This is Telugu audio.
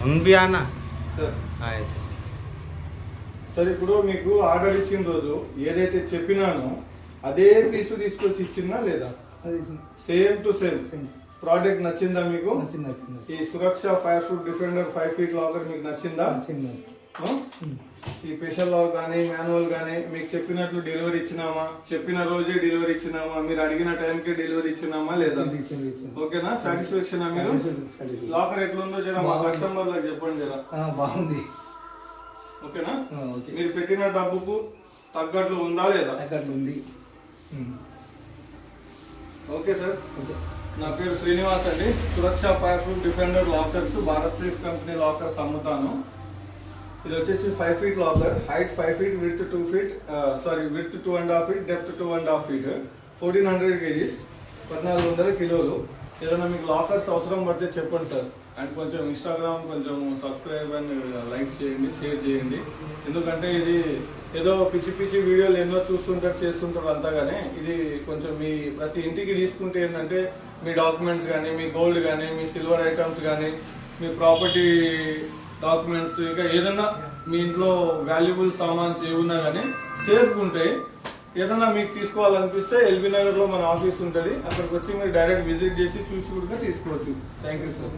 అన్న సరే ఇప్పుడు మీకు ఆర్డర్ ఇచ్చిన రోజు ఏదైతే చెప్పినానో అదే పీసు తీసుకొచ్చి ఇచ్చిందా లేదా? సేమ్ టు సేమ్ ప్రోడక్ట్ నచ్చిందా మీకు? ఈ సురక్ష ఫైర్ ఫుడ్ డిఫెండర్ 5 ఫీట్ లాకర్ మీకు నచ్చిందా? ఈ స్పెషల్ లాక్ కానీ మాన్యువల్ కానీ మీకు చెప్పినట్లు డెలివరీ ఇచ్చినామా? చెప్పిన రోజే డెలివరీ ఇచ్చినామా? మీరు అడిగిన టైంకి డెలివరీ ఇచ్చినామా లేదా? ఓకేనా? సాటిస్ఫాక్షన్ మీరు? లాకర్ ఎట్లుందో జర మా కస్టమర్లకు చెప్పండి జర. బాగుంది. ఓకేనా? మీరు పెట్టిన డబ్బుకు తగ్గట్లు ఉందా లేదా? ఉంది. Okay sir. నా పేరు శ్రీనివాస్ అండి. Suraksha fire proof defender lockers Bharat safe company lockers అమ్ముతాను. ఇది వచ్చేసి 5 feet locker, height 5 feet, width 2 feet, width 2.5 feet, depth 2.5 feet, 1400 kgs, 1400 కిలోలు. ఏదైనా మీకు లాకర్స్ అవసరం పడితే చెప్పండి సార్. అండ్ కొంచెం ఇన్స్టాగ్రామ్ కొంచెం సబ్స్క్రైబ్ అండ్ లైక్ చేయండి, షేర్ చేయండి. ఎందుకంటే ఇది ఏదో పిచ్చి పిచ్చి వీడియోలు ఎన్నో చూస్తుంటారు చేస్తుంటారు అంతగానే. ఇది కొంచెం మీ ప్రతి ఇంటికి తీసుకుంటే ఏంటంటే మీ డాక్యుమెంట్స్ కానీ, మీ గోల్డ్ కానీ, మీ సిల్వర్ ఐటమ్స్ కానీ, మీ ప్రాపర్టీ డాక్యుమెంట్స్, ఇంకా ఏదన్నా మీ ఇంట్లో వాల్యుబుల్ సామాన్స్ ఏమున్నా కానీ సేఫ్గా ఉంటాయి. ఏదన్నా మీకు తీసుకోవాలనిపిస్తే ఎల్బీ నగర్లో మన ఆఫీస్ ఉంటుంది. అక్కడికి వచ్చి మీరు డైరెక్ట్ విజిట్ చేసి చూసి కూడా తీసుకోవచ్చు. Thank you sir.